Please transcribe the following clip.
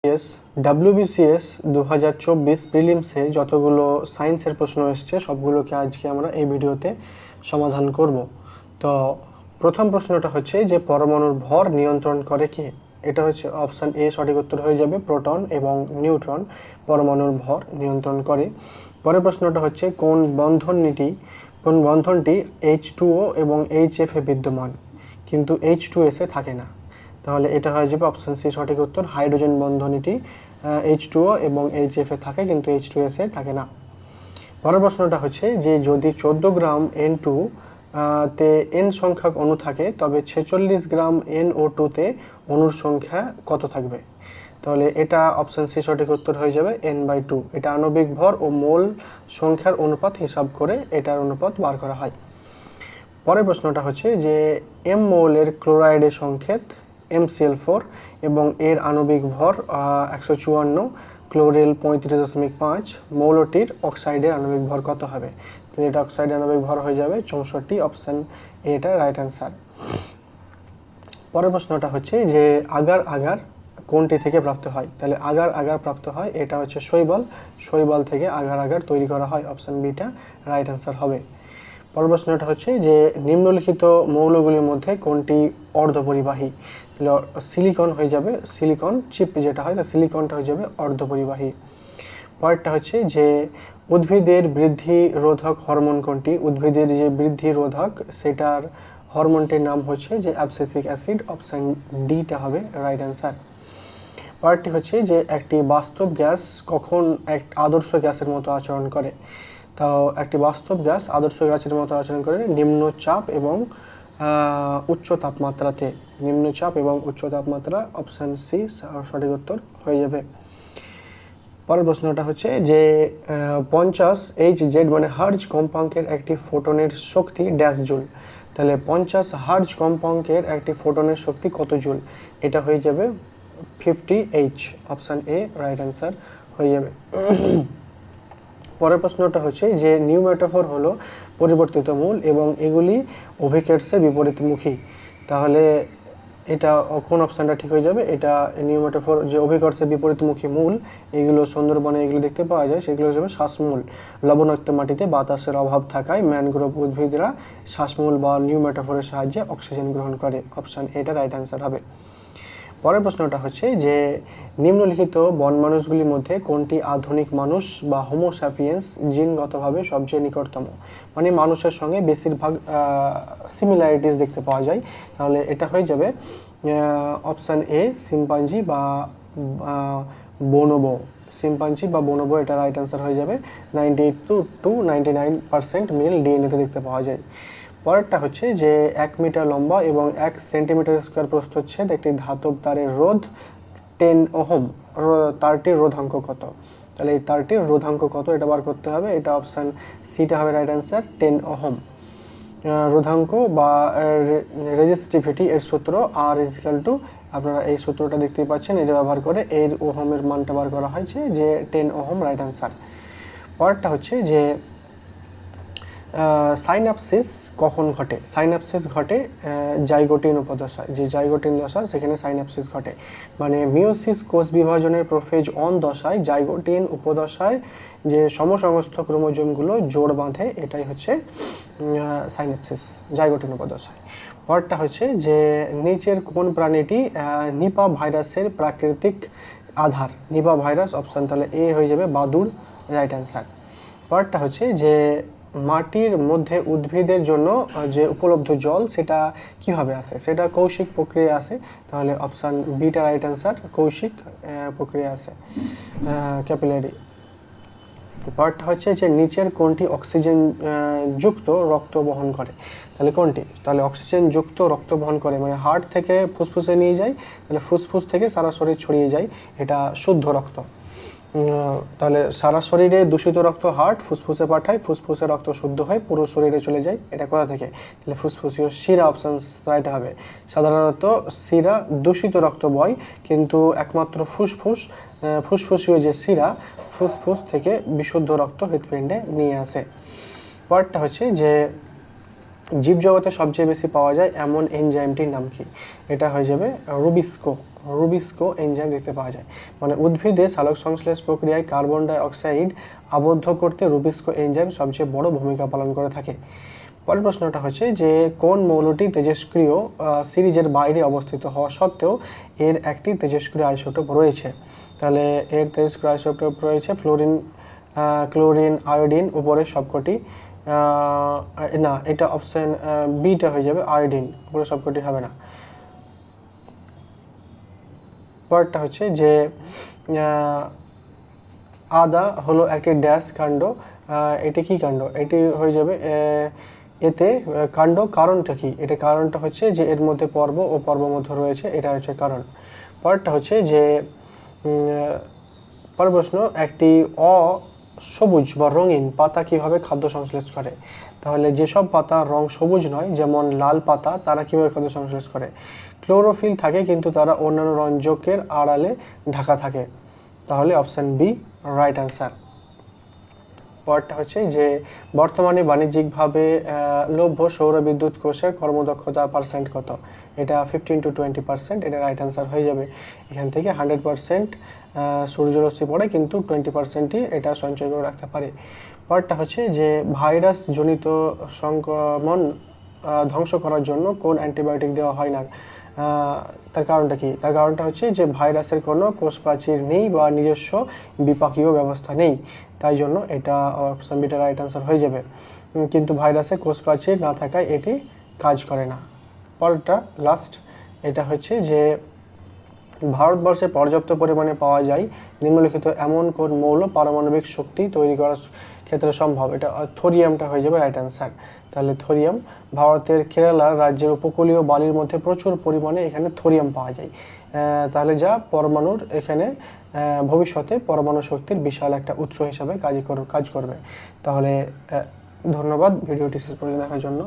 S WBCS 2024 প্রিলিমসে যতগুলো সায়েন্সের প্রশ্ন এসছে সবগুলোকে আজকে আমরা এই ভিডিওতে সমাধান করব। তো প্রথম প্রশ্নটা হচ্ছে যে পরমাণুর ভর নিয়ন্ত্রণ করে কে? এটা হচ্ছে অপশান এ, সঠিক উত্তর হয়ে যাবে প্রোটন এবং নিউট্রন পরমাণুর ভর নিয়ন্ত্রণ করে। পরের প্রশ্নটা হচ্ছে কোন বন্ধনটি H2O এবং HF এ বিদ্যমান কিন্তু H2S এ থাকে না? তাহলে এটা হয়ে যাবে অপশান সি, সঠিক উত্তর। হাইড্রোজেন বন্ধনীটি H2O এবং HF এ থাকে কিন্তু H2S এ থাকে না। পরের প্রশ্নটা হচ্ছে যে যদি 14 গ্রাম N2 তে N সংখ্যক অণু থাকে তবে 46 গ্রাম NO2 তে অণুর সংখ্যা কত থাকবে? তাহলে এটা অপশান সি, সঠিক উত্তর হয়ে যাবে N/2। এটা আণবিক ভর ও মোল সংখ্যার অনুপাত হিসাব করে এটার অনুপাত বার করা হয়। পরের প্রশ্নটা হচ্ছে যে এম মৌলের ক্লোরাইডের সংকেত MCl4 এবং এর আণবিক ভর 154, ক্লোরিল 35.5, মৌলটির অক্সাইডের আণবিক ভর কত হবে? তো এটা অক্সাইডের আণবিক ভর হয়ে যাবে 64। অপশান এটা রাইট অ্যান্সার। পরের প্রশ্নটা হচ্ছে যে আগার আগার কোনটি থেকে প্রাপ্ত হয়? তাহলে আগার আগার প্রাপ্ত হয় এটা হচ্ছে শৈবাল থেকে আগার আগার তৈরি করা হয়। অপশান বিটা রাইট অ্যান্সার হবে। পরের প্রশ্নটা হচ্ছে যে নিম্নলিখিত মৌলগুলির মধ্যে কোনটি অর্ধপরিবাহী? তাহলে সিলিকন হয়ে যাবে, সিলিকন চিপ যেটা হয় সিলিকনটা হয়ে যাবে অর্ধপরিবাহী। পরেরটা হচ্ছে যে উদ্ভিদের বৃদ্ধি রোধক হরমোন কোনটি? উদ্ভিদের যে বৃদ্ধি রোধক সেটার হরমোনটির নাম হচ্ছে যে অ্যাবসিসিক অ্যাসিড। অপশান ডিটা হবে রাইট অ্যান্সার। পরেরটি হচ্ছে যে একটি বাস্তব গ্যাস কখন এক আদর্শ গ্যাসের মতো আচরণ করে? তাও একটি বাস্তব গ্যাস আদর্শ গ্যাসের মতো আচরণ করে নিম্ন চাপ এবং উচ্চ তাপমাত্রাতে। নিম্ন চাপ এবং উচ্চ তাপমাত্রা। অপশান সি সঠিক উত্তর হয়ে যাবে। পরের প্রশ্নটা হচ্ছে যে 50 Hz মানে হার্জ কম্পাঙ্কের একটি ফোটনের শক্তি ড্যাশ জুল। তাহলে 50 হার্জ কম্পাঙ্কের একটি ফোটনের শক্তি কত জুল? এটা হয়ে যাবে 50H। Option A right answer হয়ে যাবে। পরের প্রশ্নটা হচ্ছে যে নিউ মেটাফোর হলো পরিবর্তিত মূল এবং এগুলি অভিকর্ষে বিপরীতমুখী। তাহলে এটা কোন অপশানটা ঠিক হয়ে যাবে? এটা নিউ মেটাফোর যে অভিকর্ষে বিপরীতমুখী মূল এগুলো সুন্দরবনে এগুলো দেখতে পাওয়া যায়, সেগুলো হচ্ছে শ্বাসমূল। লবণাক্ত মাটিতে বাতাসের অভাব থাকায় ম্যানগ্রোভ উদ্ভিদরা শ্বাসমূল বা নিউ মেটাফোরের সাহায্যে অক্সিজেন গ্রহণ করে। অপশান এটা রাইট অ্যান্সার হবে। পরের প্রশ্নটা হচ্ছে যে নিম্নলিখিত বনমানুষগুলির মধ্যে কোনটি আধুনিক মানুষ বা হোমো স্যাপিয়েন্স জিনগতভাবে সবচেয়ে নিকটতম? মানে মানুষের সঙ্গে বেশিরভাগ সিমিলারিটিস দেখতে পাওয়া যায়। তাহলে এটা হয়ে যাবে অপশান এ, শিম্পাঞ্জি বা বনোবো। শিম্পাঞ্জি বা বনোবো এটা রাইট অ্যান্সার হয়ে যাবে। 98 to 99% মিল ডিএনএতে দেখতে পাওয়া যায়। পরেরটা হচ্ছে যে 1 মিটার লম্বা এবং 1 সেন্টিমিটার স্কোয়ার প্রস্থচ্ছেদ একটি ধাতব তারের রোধ 10 ওহম। তারটির রোধাঙ্ক কত? তাহলে এই তারটির রোধাঙ্ক কত এটা বার করতে হবে। এটা অপশান সিটা হবে রাইট অ্যান্সার, 10 ওহম। রোধাঙ্ক বা রেজিস্টিভিটি এর সূত্র আর ইজিক্যাল টু, আপনারা এই সূত্রটা দেখতেই পাচ্ছেন, এটা ব্যবহার করে এর ওহমের মানটা বার করা হয়েছে যে 10 ওহম রাইট অ্যান্সার। পরেরটা হচ্ছে যে সাইনাপসিস কখন ঘটে? সাইনাপসিস ঘটে জাইগোটিন উপদশায়। যে জাইগোটিন দশা সেখানে সাইনাপসিস ঘটে। মানে মিওসিস কোষ বিভাজনের প্রোফেজ 1 দশায় জাইগোটিন উপদশায় যে সমসংস্থ ক্রোমোজোমগুলো জোড় বাঁধে এটাই হচ্ছে সাইনাপসিস জাইগোটিন উপদশায়। পরেরটা হচ্ছে যে নিচের কোন প্রাণীটি নিপা ভাইরাসের প্রাকৃতিক আধার? Nipah virus. অপশান তাহলে এ হয়ে যাবে বাদুড় রাইট অ্যান্সার। পরেরটা হচ্ছে যে মাটির মধ্যে উদ্ভিদের জন্য যে উপলব্ধ জল সেটা কিভাবে আসে? সেটা কৌশিক প্রক্রিয়া আসে। তাহলে অপশান বিটা রাইট অ্যান্সার, কৌশিক প্রক্রিয়া আসে, ক্যাপিলারি। পরেরটা হচ্ছে যে নিচের কোনটি অক্সিজেন যুক্ত রক্ত বহন করে? তাহলে কোনটি? তাহলে অক্সিজেন যুক্ত রক্ত বহন করে মানে হার্ট থেকে ফুসফুসে নিয়ে যায়, তাহলে ফুসফুস থেকে সারা শরীর ছড়িয়ে যায়, এটা শুদ্ধ রক্ত। তাহলে সারা শরীরে দূষিত রক্ত হার্ট ফুসফুসে পাঠায়, ফুসফুসে রক্ত শুদ্ধ হয় পুরো শরীরে চলে যায়, এটা কোথা থেকে? তাহলে ফুসফুসীয় শিরা। অপশান রাইট হবে। সাধারণত শিরা দূষিত রক্ত বয় কিন্তু একমাত্র ফুসফুসীয় যে শিরা ফুসফুস থেকে বিশুদ্ধ রক্ত হৃৎপিণ্ডে নিয়ে আসে। পরেরটা হচ্ছে যে জীবজগতে সবচেয়ে বেশি পাওয়া যায় এমন এনজাইমটির নাম কি? এটা হয়ে যাবে রুবিস্কো এনজাইম দেখতে পাওয়া যায়। মানে উদ্ভিদে সালোক সংশ্লেষ প্রক্রিয়ায় কার্বন ডাই অক্সাইড আবদ্ধ করতে রুবিস্কো এনজাইম সবচেয়ে বড় ভূমিকা পালন করে থাকে। পরের প্রশ্নটা হচ্ছে যে কোন মৌলটি তেজস্ক্রিয় সিরিজের বাইরে অবস্থিত হওয়া সত্ত্বেও এর একটি তেজস্ক্রিয় আইসোটোপ রয়েছে? তাহলে এর তেজস্ক্রিয় আইসোটোপ রয়েছে ফ্লোরিন, ক্লোরিন, আয়োডিন, উপরের সবকটি। না, এটা অপশন বিটা হয়ে যাবে, আয়োডিন, উপরে সবকটি হবে না। পরেরটা হচ্ছে যে আদা হলো একটি ড্যাশ কাণ্ড, এটি কি কাণ্ড? এটি হয়ে যাবে এতে কাণ্ড। কারণটা কি? এটা কারণটা হচ্ছে যে এর মধ্যে পর্ব ও পর্বমধ্য রয়েছে, এটা হচ্ছে কারণ। পরেরটা হচ্ছে যে পরের প্রশ্ন, একটি অসবুজ বা রঙিন পাতা কিভাবে খাদ্য সংশ্লেষ করে? তাহলে যেসব পাতার রং সবুজ নয়, যেমন লাল পাতা, তারা কিভাবে খাদ্য সংশ্লেষ করে? ক্লোরোফিল থাকে কিন্তু তারা অন্যান্য রঞ্জকের আড়ালে ঢাকা থাকে। তাহলে অপশান বি রাইট অ্যান্সার। পরেরটা হচ্ছে যে বর্তমানে বাণিজ্যিকভাবে লভ্য সৌর বিদ্যুৎ কোষের কর্মদক্ষতা পার্সেন্ট কত? এটা 15 to 20%, এটা রাইট অ্যান্সার হয়ে যাবে। এখান থেকে 100% সূর্যরশ্মি পড়ে, কিন্তু 20%ই এটা সঞ্চয় করে রাখতে পারে। পরেরটা হচ্ছে যে ভাইরাস জনিত সংক্রমণ ধ্বংস করার জন্য কোন অ্যান্টিবায়োটিক দেওয়া হয় না? তার কারণটা কি? তার কারণটা হচ্ছে যে ভাইরাসের কোনো কোষ প্রাচীর নেই বা নিজস্ব বিপাকীয় ব্যবস্থা নেই, তাই জন্য এটা অপশন বিটা রাইট অ্যান্সার হয়ে যাবে। কিন্তু ভাইরাসে কোষ প্রাচীর না থাকায় এটি কাজ করে না। পরেরটা লাস্ট, এটা হচ্ছে যে ভারতবর্ষে পর্যাপ্ত পরিমাণে পাওয়া যায় নিম্নলিখিত এমন কোন মৌল পারমাণবিক শক্তি তৈরি করার ক্ষেত্রে সম্ভব? এটা থোরিয়ামটা হয়ে যাবে রাইট অ্যান্সার। তাহলে থোরিয়াম, ভারতের কেরালা রাজ্যের উপকূলীয় বালির মধ্যে প্রচুর পরিমাণে এখানে থোরিয়াম পাওয়া যায়। তাহলে যা পরমাণুর এখানে ভবিষ্যতে পরমাণু শক্তির বিশাল একটা উৎস হিসাবে কাজ করবে। তাহলে ধন্যবাদ ভিডিওটি শেষ পর্যন্ত দেখার জন্য।